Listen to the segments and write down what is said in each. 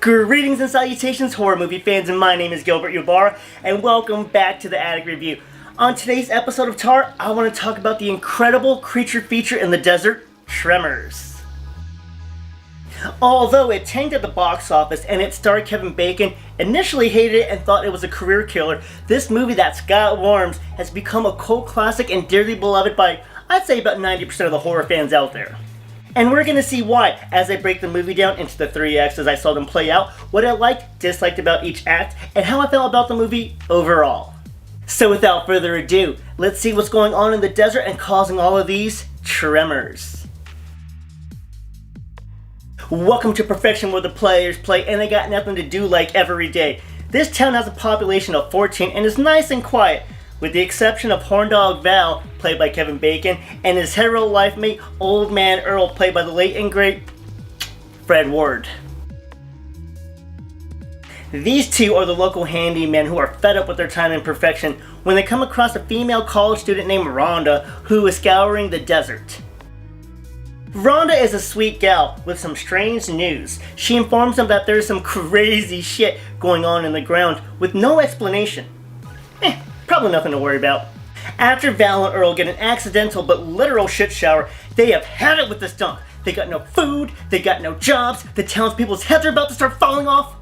Greetings and salutations, horror movie fans, and my name is Gilbert Ybarra, and welcome back to the Attic Review. On today's episode of Tar, I want to talk about the incredible creature feature in the desert, Tremors. Although it tanked at the box office and its star Kevin Bacon initially hated it and thought it was a career killer, this movie that's got worms has become a cult classic and dearly beloved by, I'd say, about 90% of the horror fans out there. And we're going to see why as I break the movie down into the 3 acts as I saw them play out, what I liked, disliked about each act, and how I felt about the movie overall. So without further ado, let's see what's going on in the desert and causing all of these tremors. Welcome to Perfection, where the players play and they got nothing to do like every day. This town has a population of 14 and is nice and quiet, with the exception of Horndog Val, played by Kevin Bacon, and his hetero life mate, Old Man Earl, played by the late and great Fred Ward. These two are the local handymen who are fed up with their time in Perfection when they come across a female college student named Rhonda who is scouring the desert. Rhonda is a sweet gal with some strange news. She informs them that there's some crazy shit going on in the ground with no explanation. Probably nothing to worry about. After Val and Earl get an accidental but literal shit shower, they have had it with this dump. They got no food, they got no jobs, the townspeople's heads are about to start falling off.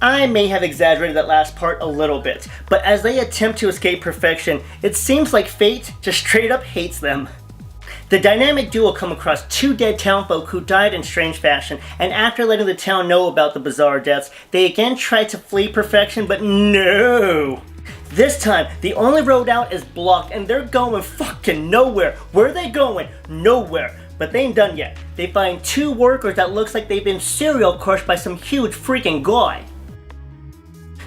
I may have exaggerated that last part a little bit, but as they attempt to escape Perfection, it seems like fate just straight up hates them. The dynamic duo come across 2 dead townfolk who died in strange fashion, and after letting the town know about the bizarre deaths, they again try to flee Perfection, but no! This time, the only road out is blocked and they're going fucking nowhere. Where are they going? Nowhere. But they ain't done yet. They find 2 workers that looks like they've been serial crushed by some huge freaking guy.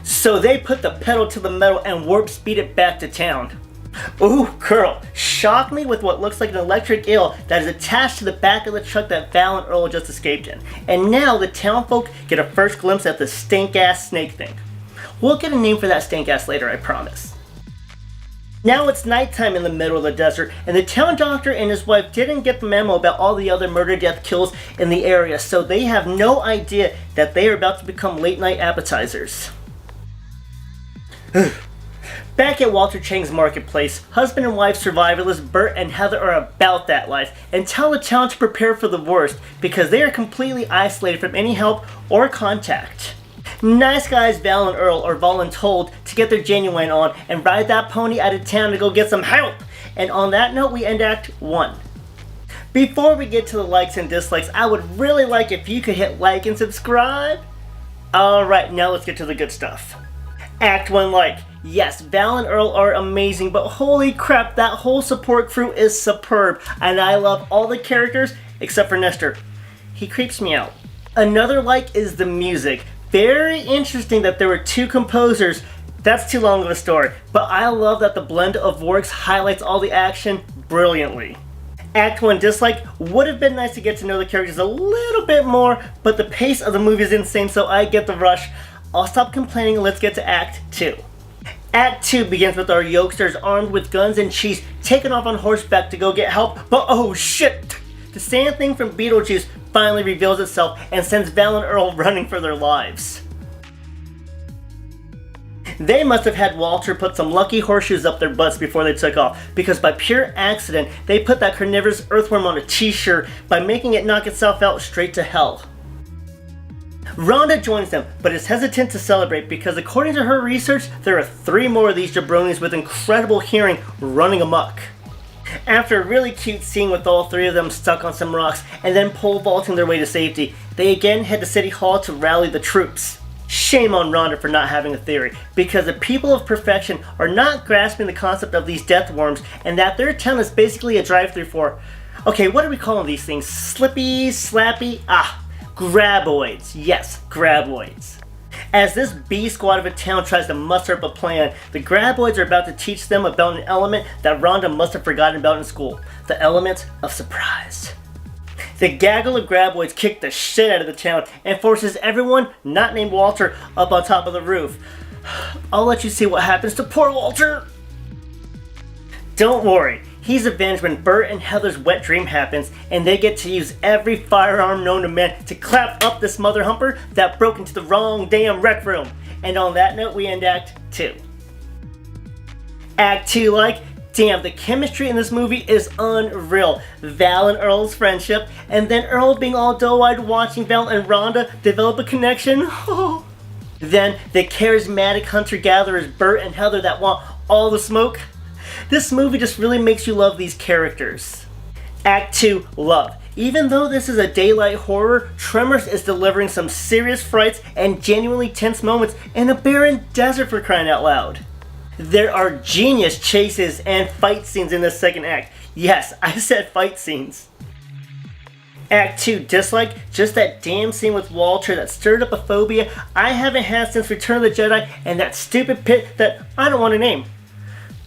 So they put the pedal to the metal and warp speed it back to town. Ooh, girl, shock me with what looks like an electric eel that is attached to the back of the truck that Val and Earl just escaped in. And now the townfolk get a first glimpse at the stink-ass snake thing. We'll get a name for that stink-ass later, I promise. Now it's nighttime in the middle of the desert, and the town doctor and his wife didn't get the memo about all the other murder death kills in the area, so they have no idea that they are about to become late-night appetizers. Back at Walter Chang's marketplace, husband and wife survivalists Bert and Heather are about that life and tell the town to prepare for the worst because they are completely isolated from any help or contact. Nice guys Val and Earl are voluntold to get their genuine on and ride that pony out of town to go get some help. And on that note, we end Act 1. Before we get to the likes and dislikes, I would really like if you could hit like and subscribe. Alright, now let's get to the good stuff. Act 1 like. Yes, Val and Earl are amazing, but holy crap, that whole support crew is superb. And I love all the characters except for Nestor. He creeps me out. Another like is the music. Very interesting that there were 2 composers. That's too long of a story, but I love that the blend of works highlights all the action brilliantly. Act 1 dislike, would have been nice to get to know the characters a little bit more, but the pace of the movie is insane, so I get the rush. I'll stop complaining and let's get to Act 2. Act 2 begins with our yokesters armed with guns and cheese taking off on horseback to go get help, but oh shit! The sand thing from Beetlejuice finally reveals itself and sends Val and Earl running for their lives. They must have had Walter put some lucky horseshoes up their butts before they took off, because by pure accident, they put that carnivorous earthworm on a t-shirt by making it knock itself out straight to hell. Rhonda joins them, but is hesitant to celebrate because according to her research, there are 3 more of these jabronis with incredible hearing running amok. After a really cute scene with all 3 of them stuck on some rocks and then pole vaulting their way to safety, they again head to City Hall to rally the troops. Shame on Rhonda for not having a theory, because the people of Perfection are not grasping the concept of these death worms and that their town is basically a drive-thru for, okay, what are we calling these things? Slippy, slappy? Graboids. Yes, graboids. As this B squad of a town tries to muster up a plan, the graboids are about to teach them about an element that Rhonda must have forgotten about in school. The element of surprise. The gaggle of graboids kick the shit out of the town and forces everyone, not named Walter, up on top of the roof. I'll let you see what happens to poor Walter. Don't worry, He's avenged when Bert and Heather's wet dream happens, and they get to use every firearm known to man to clap up this mother humper that broke into the wrong damn rec room. And on that note, we end Act 2. Act 2, damn, the chemistry in this movie is unreal. Val and Earl's friendship, and then Earl being all doe-eyed watching Val and Rhonda develop a connection. Then the charismatic hunter-gatherers Bert and Heather that want all the smoke. This movie just really makes you love these characters. Act 2, love. Even though this is a daylight horror, Tremors is delivering some serious frights and genuinely tense moments in a barren desert, for crying out loud. There are genius chases and fight scenes in this second act. Yes, I said fight scenes. Act 2, dislike, just that damn scene with Walter that stirred up a phobia I haven't had since Return of the Jedi, and that stupid pit that I don't want to name.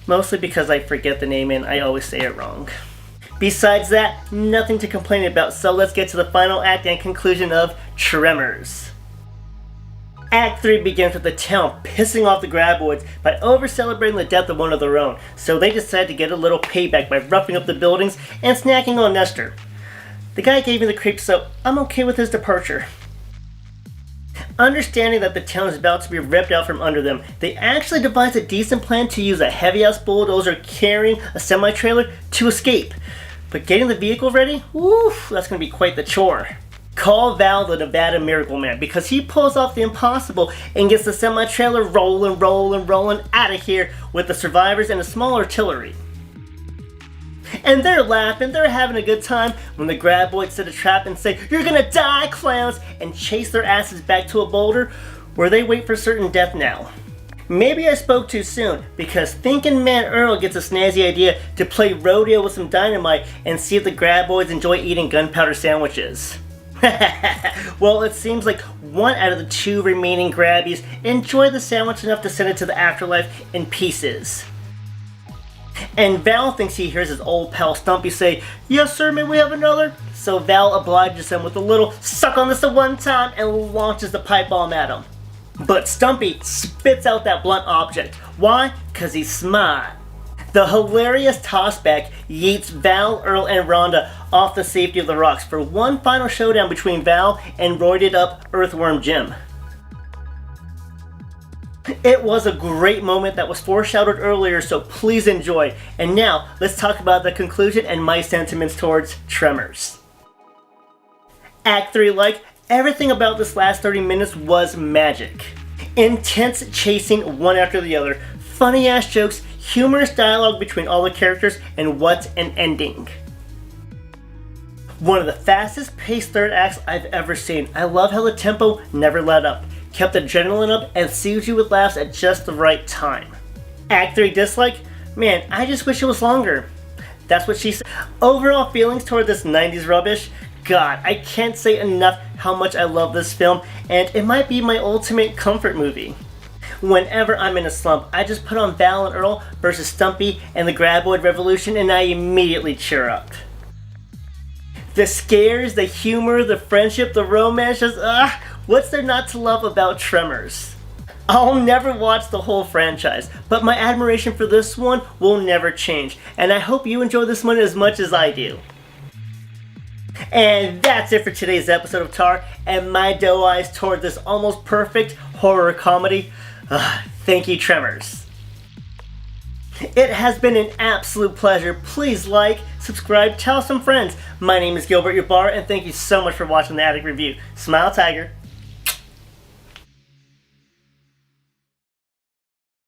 Mostly because I forget the name and I always say it wrong. Besides that, nothing to complain about, so let's get to the final act and conclusion of Tremors. Act 3 begins with the town pissing off the graboids by over-celebrating the death of one of their own, so they decide to get a little payback by roughing up the buildings and snacking on Nestor. The guy gave me the creeps, so I'm okay with his departure. Understanding that the town is about to be ripped out from under them, they actually devise a decent plan to use a heavy-ass bulldozer carrying a semi-trailer to escape. But getting the vehicle ready? Woof, that's going to be quite the chore. Call Val the Nevada Miracle Man, because he pulls off the impossible and gets the semi-trailer rolling out of here with the survivors and a small artillery. And they're laughing, they're having a good time when the graboids set a trap and say, "You're gonna die, clowns!" and chase their asses back to a boulder where they wait for certain death now. Maybe I spoke too soon, because Thinking Man Earl gets a snazzy idea to play rodeo with some dynamite and see if the graboids enjoy eating gunpowder sandwiches. Well, it seems like one out of the two remaining grabbies enjoyed the sandwich enough to send it to the afterlife in pieces. And Val thinks he hears his old pal Stumpy say, "Yes sir, may we have another?" So Val obliges him with a little "suck on this the one time" and launches the pipe bomb at him. But Stumpy spits out that blunt object. Why? 'Cause he's smart. The hilarious tossback yeets Val, Earl, and Rhonda off the safety of the rocks for one final showdown between Val and roided up Earthworm Jim. It was a great moment that was foreshadowed earlier, so please enjoy. And now, let's talk about the conclusion and my sentiments towards Tremors. Act 3, everything about this last 30 minutes was magic. Intense chasing one after the other, funny ass jokes, humorous dialogue between all the characters, and what an ending. One of the fastest paced third acts I've ever seen. I love how the tempo never let up, kept adrenaline up, and soothed you with laughs at just the right time. Act 3 dislike? Man, I just wish it was longer. That's what she said. Overall feelings toward this 90s rubbish? God, I can't say enough how much I love this film, and it might be my ultimate comfort movie. Whenever I'm in a slump, I just put on Val and Earl versus Stumpy and the Graboid Revolution and I immediately cheer up. The scares, the humor, the friendship, the romance, just what's there not to love about Tremors? I'll never watch the whole franchise, but my admiration for this one will never change, and I hope you enjoy this one as much as I do. And that's it for today's episode of Tar and my doe eyes toward this almost perfect horror comedy. Thank you, Tremors. It has been an absolute pleasure. Please like, subscribe, tell some friends. My name is Gilbert, your bar, and thank you so much for watching the Attic Review. Smile, Tiger.